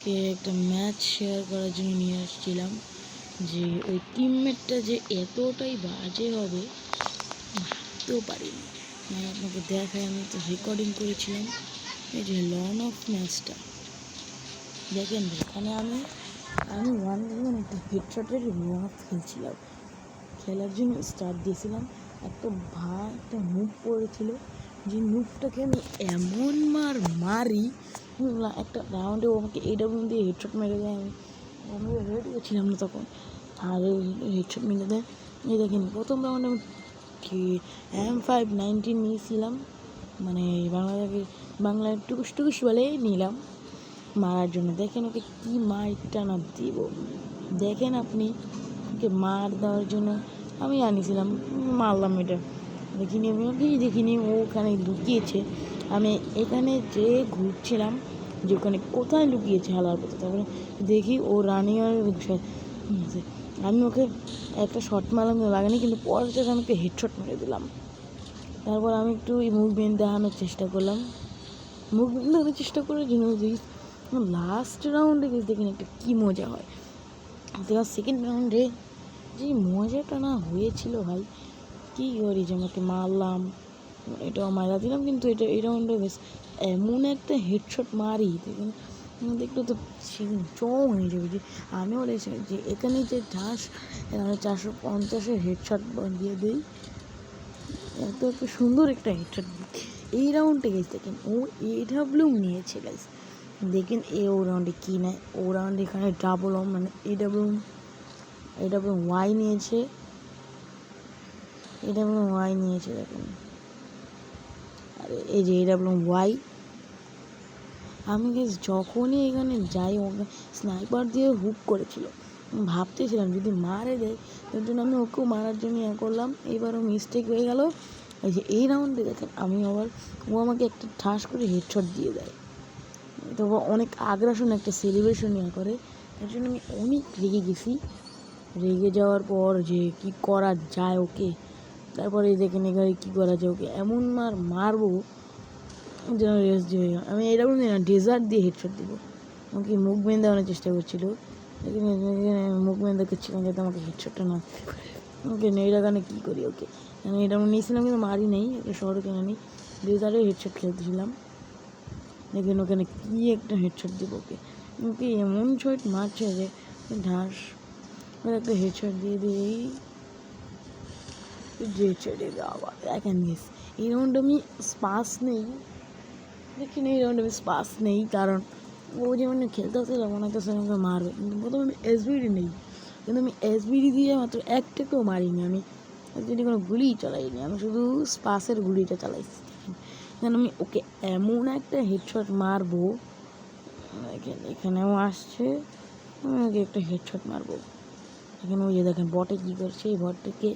আজকে একটা match share করার জন্য নিয়ে আসছিলাম যে ওই টিমমেটটা যে এতটাই বাজে হবে ভাবতেও পারিনি। আপনাকে দেখায়, আমি তো রেকর্ডিং করেছিলাম। এই যে লন অফ ম্যাচটা দেখেন, এখানে আমি ওয়ান একটা হেডশটের লন অফ খেলছিলাম, খেলার জন্য স্টার্ট দিয়েছিলাম। একটা মুভ পড়েছিল, যে মুভটাকে আমি এমন মারি একটা রাউন্ডে ও আমাকে AW দিয়ে হেডশট মেরে দেয়। আমি রেডি ছিলাম না তখন, আর হেডশট মেরে দেয়। এই দেখেন, প্রথম রাউন্ডে আমি M519 নিয়েছিলাম, মানে বাংলায় টুকুস বলে নিলাম মারার জন্য। দেখেন ওকে কি মারটা না দিব, দেখেন আপনি ওকে মার দেওয়ার জন্য আমি আনিছিলাম, মারলাম। এটা দেখিনি ও ওখানে লুকিয়েছে। আমি এখানে যে ঘুরছিলাম যে ওখানে কোথায় লুকিয়েছে হালার পথে, তারপরে দেখি ও রানিংয়ের বিষয়। আমি ওকে একটা শট মারলাম, লাগেনি, কিন্তু পরের থেকে আমি একটা হেডশট মেরে দিলাম। তারপর আমি একটু এই মুভমেন্ট দেখানোর চেষ্টা করে জন্য লাস্ট রাউন্ডে দেখেন একটা কী মজা হয়। সেকেন্ড রাউন্ডে যে মজাটা না হয়েছিল ভাই, কী করি, যে আমাকে মারলাম, এটাও মারা দিলাম, কিন্তু এই রাউন্ডে বেশ এমন একটা হেডশট মারি দেখলে তো সেদিন চৌ হয়ে যাবে। যে আমিও বলেছি যে এখানে যে 450-এর হেডশট দিয়ে দিই, এত সুন্দর একটা হেডশট এই রাউন্ডে গেছে। দেখেন ও AW নিয়েছে গাইস, দেখেন ও রাউন্ডে কী নেয়। ও রাউন্ডে এখানে ডাবল মানে AWY নিয়েছে, দেখেন। আরে এই যে AWY, আমি যখনই এখানে যাই ওকে স্নাইপার দিয়ে হুক করেছিল, ভাবতেছিলাম যদি মারে দেয়, তার জন্য আমি ওকেও মারার জন্য করলাম। এবারও মিস্টেক হয়ে গেল। এই যে এই রাউন্ডে দেখেন ও আমাকে একটা ঠাস করে হেডশট দিয়ে দেয়। তবে অনেক আগ্রাসন একটা সেলিব্রেশন করে, তার জন্য আমি অনেক রেগে গেছি। রেগে যাওয়ার পর যে কি করা যায় ওকে, তারপরে দেখেন এখানে কী করা যায়, ওকে এমন মারবো যেন রেস্ট দিয়ে গেল। আমি এরকম না ডেজার্ট দিয়ে হেডশট দিব। আমাকে মুভমেন্ট দেওয়ানোর চেষ্টা করছিলো, মুভমেন্ট দেখাচ্ছিলাম যাতে আমাকে হেডশটটা না ওকে নেইরা গানে কী করি। ওকে আমি এটা নিয়েছিলাম, কিন্তু মারি নেই, একটা শহরে কেনা নেই, ডেজার্টের হেডশট খেলতেছিলাম। দেখেন ওখানে কী একটা হেডশট দিব ওকে এমন শট মারছে যে ঢাস একটা হেডশট দিয়ে দিই। আবার দেখেন এই রাউন্ডে আমি স্পাস নেই, এই রাউন্ডে আমি স্পাস নেই, কারণ ও যেমন খেলতে আসছিল মনে হচ্ছে আমাকে মারবে, কিন্তু প্রথমে আমি SBD নেই, কিন্তু আমি SBD দিয়ে মাত্র একটাকেও মারিনি। আমি SBD কোনো গুলি চালাইনি, আমি শুধু স্পাসের গুলিটা চালাইছি। কারণ আমি ওকে এমন একটা হেডশট মারবো, দেখেন এখানেও আসছে, আমি ওকে একটা হেডশট মারবো। এখানে ওই যে দেখেন বটে কী করছে, এই বটটাকে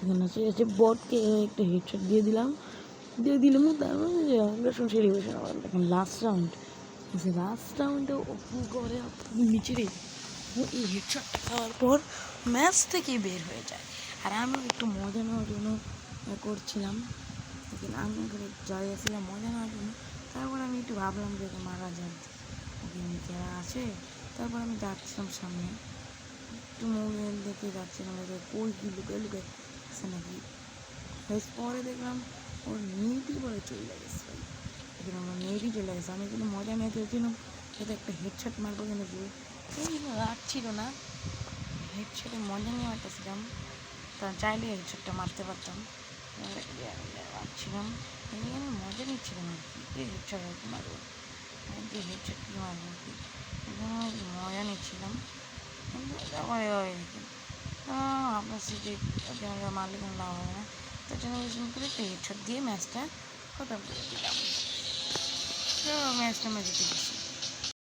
এখানে আছে বটকে একটা হেডশট দিয়ে দিলাম। তারপরে আগ্রাসন সেলিব্রেশন আবার দেখেন লাস্ট রাউন্ডে ও কী করে নিচে রে, ও এই হেডশটটা খাওয়ার পর ম্যাচ থেকে বের হয়ে যায়। আর আমিও একটু মজা নেওয়ার জন্য করছিলাম, লেকিন আমি ওখানে জয় আসছিলাম মজা নেওয়ার জন্য। তারপর আমি একটু ভাবলাম যে ওকে মারা যাক, ওকে নিচে আছে। তারপর আমি যাচ্ছিলাম সামনে, একটু মোবাইল দেখে যাচ্ছিলাম যে কই কী লুকে আছে নাকি। পরে দেখলাম ওর নেটই পরে চলে গেছে, দেখলাম আমার নেটই চলে গেছে। আমি কিন্তু মজা নিয়ে খেলছিলাম, যাতে একটা হেডশট মারবো, কিন্তু রাগ ছিল না, হেডশটে মজা নিয়ে মারতেছিলাম, কারণ চাইলে হেডশটটা মারতে পারতাম। রাখছিলাম এখানে মজা নিচ্ছিলাম আর কি, হেডশট আর কি মারবো, হেডশট কী মারবো আর কি, মজা নিচ্ছিলাম। কিন্তু আপনার সিটি মারলে কোনো লাভ হবে না, তার জন্য করে একটা হেডশট দিয়ে ম্যাচটা খতম করে দিলাম। ম্যাচটা জিতে গেছি।